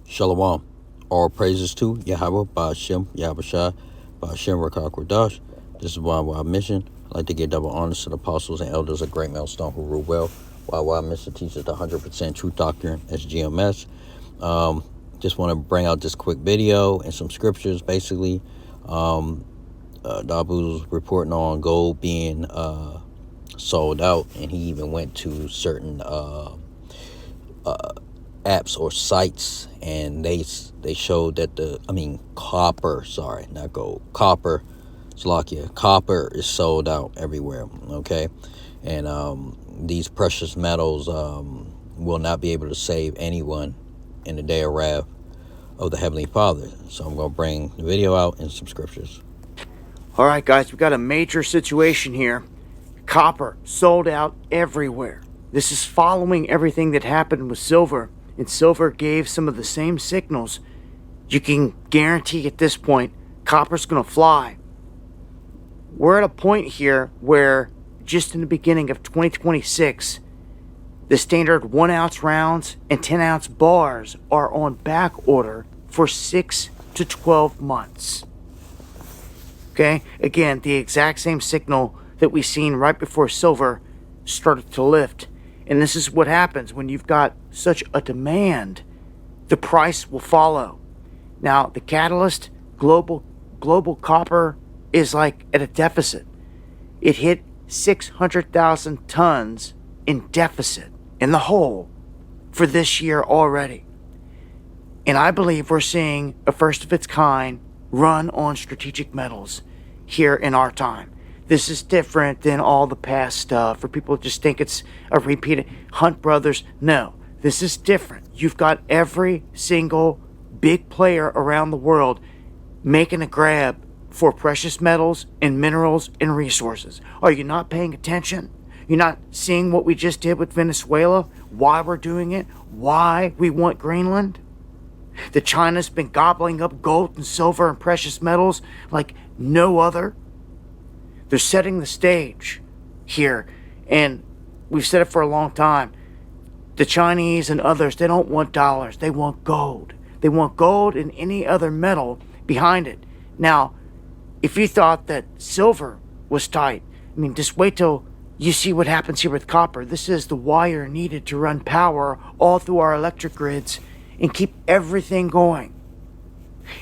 Shalom. All praises to Yahweh, Ba'ashem, Yahushua, Ba'ashem, Rakah Kodash. This is y&ymission. I'd like to give double honors to the apostles and elders of Great Millstone who rule well. y&ymission teaches the 100% truth doctrine as GMS. Just want to bring out this quick video and some scriptures, basically. Dabu's reporting on gold being sold out, and he even went to certain apps or sites, and they showed that copper, sorry, not gold, copper, Slovakia, copper is sold out everywhere, okay? And these precious metals will not be able to save anyone in the day of wrath of the Heavenly Father. So I'm going to bring the video out and some scriptures. All right, guys, we've got a major situation here. Copper sold out everywhere. This is following everything that happened with silver, and silver gave some of the same signals. You can guarantee at this point, copper's going to fly. We're at a point here where just in the beginning of 2026, the standard 1 ounce rounds and 10 ounce bars are on back order for 6 to 12 months. Okay, again, the exact same signal that we seen right before silver started to lift. And this is what happens when you've got such a demand, the price will follow. Now, the catalyst, global copper is like at a deficit. It hit 600,000 tons in deficit in the hole for this year already. And I believe we're seeing a first of its kind run on strategic metals here in our time. This is different than all the past stuff, or people just think it's a repeat. Hunt Brothers, no, this is different. You've got every single big player around the world making a grab for precious metals and minerals and resources. Are you not paying attention? You're not seeing what we just did with Venezuela? Why we're doing it? Why we want Greenland? That China's been gobbling up gold and silver and precious metals like no other. They're setting the stage here, and we've said it for a long time. The Chinese and others, they don't want dollars. They want gold. They want gold and any other metal behind it. Now, if you thought that silver was tight, just wait till you see what happens here with copper. This is the wire needed to run power all through our electric grids and keep everything going.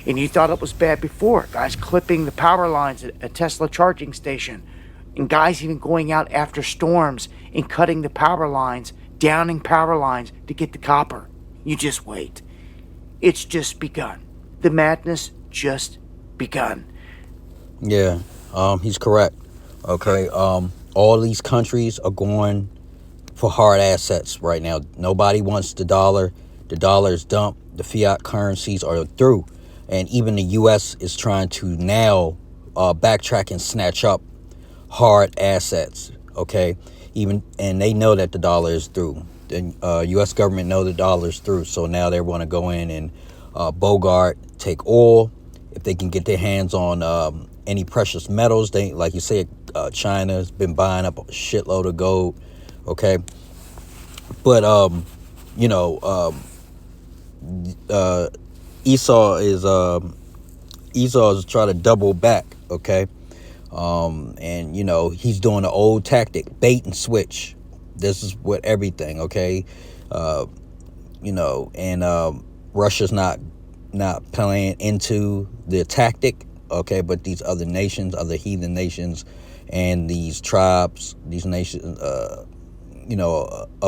And you thought it was bad before, guys clipping the power lines at a Tesla charging station, and guys even going out after storms and cutting the power lines, downing power lines to get the copper. You just wait. It's just begun. The madness just begun. Yeah, he's correct. Okay, all these countries are going for hard assets right now. Nobody wants the dollar. The dollar is dumped. The fiat currencies are through. And even the U.S. is trying to now backtrack and snatch up hard assets, okay? And they know that the dollar is through. The U.S. government know the dollar is through, so now they want to go in and bogart, take oil. If they can get their hands on any precious metals, they, like you said, China's been buying up a shitload of gold, okay? But, Esau is trying to double back, okay? And he's doing the old tactic, bait and switch. This is what everything, okay? Russia's not playing into the tactic, okay? But these other nations, other heathen nations, and these tribes, these nations, of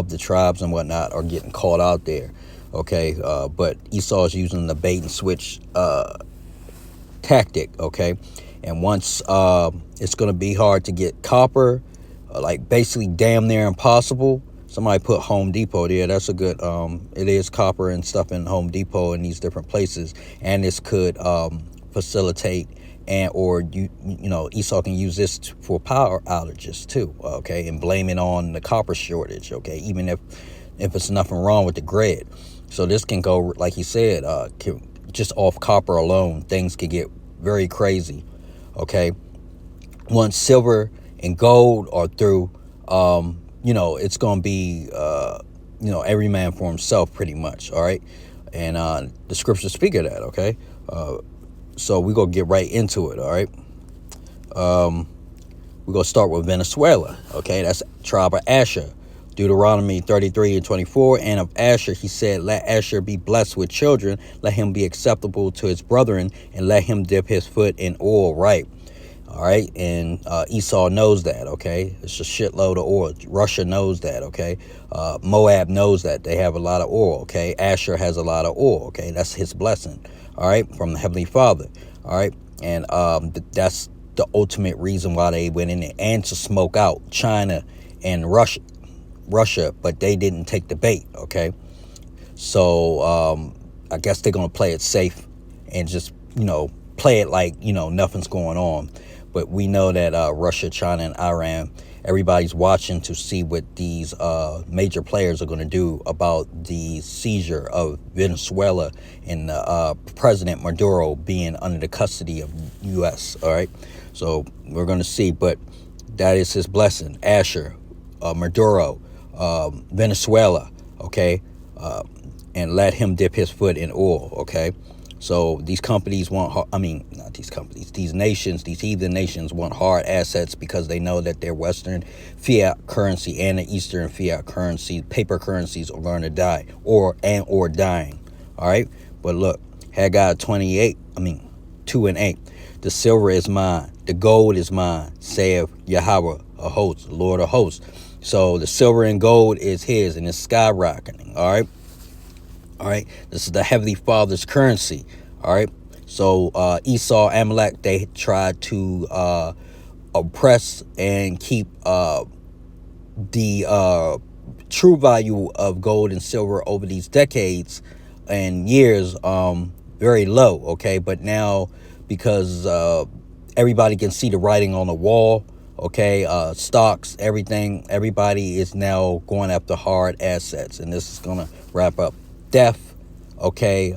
the tribes and whatnot are getting caught out there. Okay, but Esau is using the bait and switch tactic, okay? And once it's going to be hard to get copper, like basically damn near impossible. Somebody put Home Depot there. That's a good, it is copper and stuff in Home Depot and these different places. And this could facilitate or Esau can use this for power outages too, okay? And blame it on the copper shortage, okay? Even if it's nothing wrong with the grid. So this can go, like he said, just off copper alone, things could get very crazy, okay? Once silver and gold are through, it's going to be, every man for himself pretty much, all right? And the scriptures speak of that, okay? So we're going to get right into it, all right? We're going to start with Venezuela, okay? That's tribe of Asher. Deuteronomy 33:24, and of Asher he said, let Asher be blessed with children, let him be acceptable to his brethren, and let him dip his foot in oil, right? All right, and Esau knows that, okay? It's a shitload of oil. Russia knows that, okay? Moab knows that they have a lot of oil, okay? Asher has a lot of oil, okay? That's his blessing, all right, from the Heavenly Father, all right? And that's the ultimate reason why they went in there, and to smoke out China and Russia, but they didn't take the bait, okay? So I guess they're going to play it safe and just, play it like, nothing's going on. But we know that Russia, China, and Iran, everybody's watching to see what these major players are going to do about the seizure of Venezuela and President Maduro being under the custody of U.S., all right? So we're going to see, but that is his blessing. Asher, Maduro, Venezuela, okay? And let him dip his foot in oil, okay? So these companies want, not these companies, these nations, these heathen nations want hard assets because they know that their Western fiat currency and the Eastern fiat currency, paper currencies are going to die or dying. All right. But look, Haggai 2 and 8. The silver is mine. The gold is mine, saith Yahweh of hosts, Lord of hosts. So the silver and gold is his and it's skyrocketing. All right. All right, this is the Heavenly Father's currency. All right, so Esau, Amalek, they tried to oppress and keep the true value of gold and silver over these decades and years very low. Okay, but now because everybody can see the writing on the wall. Okay, stocks, everybody is now going after hard assets, and this is gonna wrap up. Theft, okay,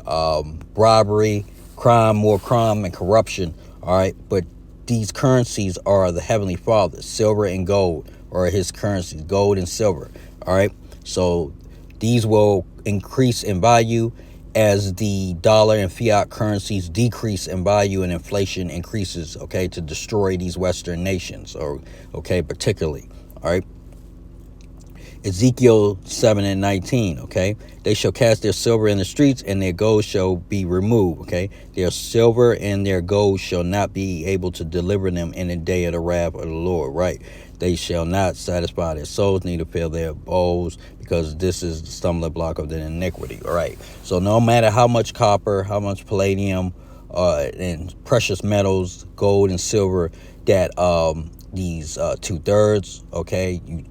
robbery, more crime and corruption, all right? But these currencies are the Heavenly Father. Silver and gold are his currencies, gold and silver, all right? So these will increase in value as the dollar and fiat currencies decrease in value and inflation increases, okay, to destroy these Western nations, or okay, particularly, all right? Ezekiel 7:19, okay? They shall cast their silver in the streets, and their gold shall be removed, okay? Their silver and their gold shall not be able to deliver them in the day of the wrath of the Lord, right? They shall not satisfy their souls, neither fill their bowls, because this is the stumbling block of the iniquity, all right? So no matter how much copper, how much palladium, and precious metals, gold and silver, that these 2/3, okay, you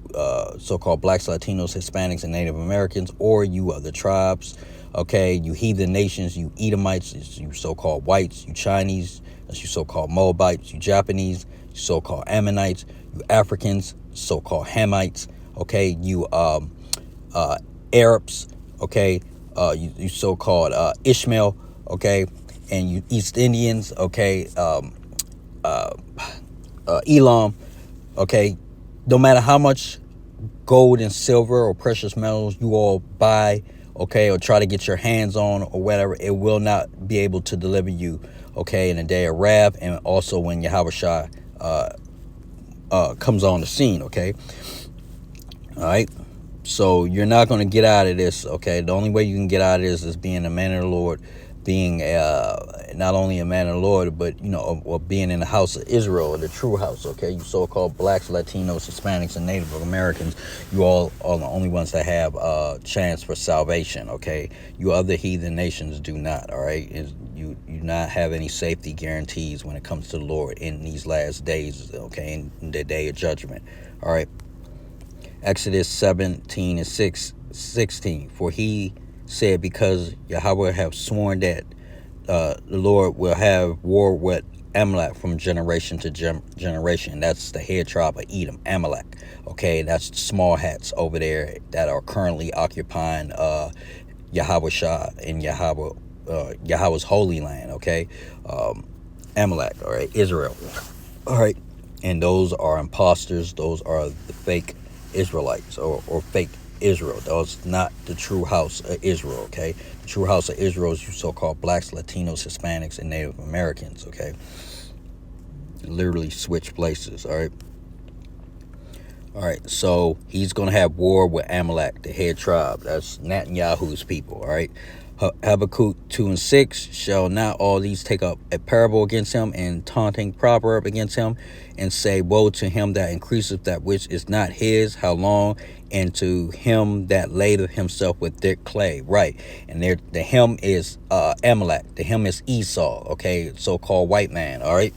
so-called blacks, Latinos, Hispanics, and Native Americans, or you other tribes, okay, you heathen nations, you Edomites, you so-called whites, you Chinese, you so-called Moabites, you Japanese, you so-called Ammonites, you Africans, so-called Hamites, okay, you Arabs, okay, you so-called Ishmael, okay, and you East Indians, okay, Elam, okay, no matter how much gold and silver or precious metals you all buy, okay, or try to get your hands on or whatever, it will not be able to deliver you, okay, in the day of wrath, and also when Yahushua comes on the scene, okay? All right, so you're not going to get out of this, okay? The only way you can get out of this is being a man of the Lord, being not only a man of the Lord, but, or being in the house of Israel, or the true house, okay? You so-called blacks, Latinos, Hispanics, and Native Americans, you all are the only ones that have a chance for salvation, okay? You other heathen nations do not, all right? You not have any safety guarantees when it comes to the Lord in these last days, okay, in the day of judgment, all right? Exodus 17 and 16, for he said, because Yahweh have sworn that the Lord will have war with Amalek from generation to generation. That's the head tribe of Edom, Amalek. Okay, that's the small hats over there that are currently occupying Yahushua and Yahweh's holy land. Okay, Amalek. All right, Israel. All right, and those are imposters. Those are the fake Israelites or fake Israel. That was not the true house of Israel, okay? The true house of Israel is you so-called blacks, Latinos, Hispanics, and Native Americans, okay? Literally switch places, all right? All right, so he's going to have war with Amalek, the head tribe. That's Netanyahu's people, all right? Habakkuk 2 and 6, shall not all these take up a parable against him and taunting proverb against him, and say, woe to him that increaseth that which is not his, how long? And to him that ladeth himself with thick clay. Right, and there the him is Amalek, the him is Esau, okay, so-called white man, all right?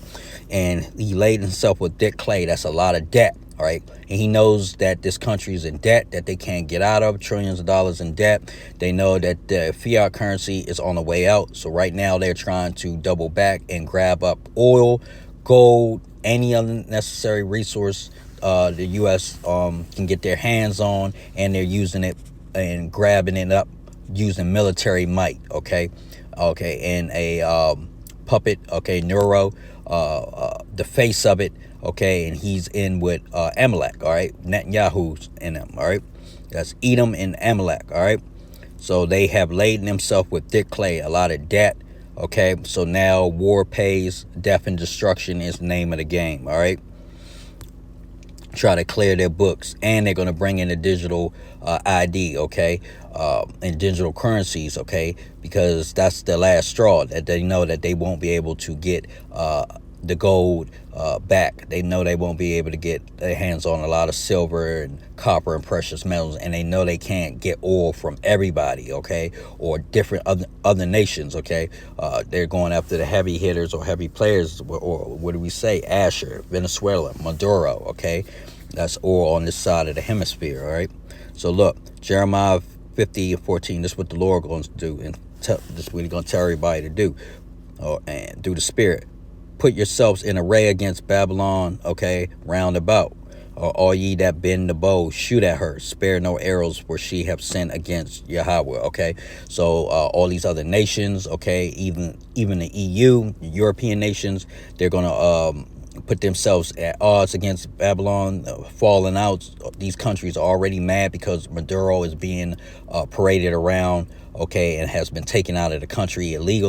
And he laid himself with thick clay. That's a lot of debt. All right. And he knows that this country is in debt that they can't get out of, trillions of dollars in debt. They know that the fiat currency is on the way out. So right now they're trying to double back and grab up oil, gold, any other necessary resource the U.S. Can get their hands on, and they're using it and grabbing it up using military might. OK, and a puppet. OK, Neuro, the face of it. Okay, and he's in with Amalek, all right? Netanyahu's in them, all right? That's Edom and Amalek, all right? So they have laden themselves with thick clay, a lot of debt, okay? So now war pays, death and destruction is the name of the game, all right? Try to clear their books, and they're going to bring in a digital ID, okay? And digital currencies, okay? Because that's the last straw, that they know that they won't be able to get the gold back. They know they won't be able to get their hands on a lot of silver and copper and precious metals, and they know they can't get oil from everybody, okay, or different other nations, okay. They're going after the heavy hitters or heavy players, or what do we say, Asher, Venezuela, Maduro, okay. That's oil on this side of the hemisphere, all right. So look, Jeremiah 50:14, this is what the Lord going to do, and this is what he's going to tell everybody to do, and through the Spirit. Put yourselves in array against Babylon, okay, round about. All ye that bend the bow, shoot at her. Spare no arrows, for she have sinned against Yahweh, okay? So all these other nations, okay, even the EU, European nations, they're going to put themselves at odds against Babylon, falling out. These countries are already mad because Maduro is being paraded around, okay, and has been taken out of the country illegally.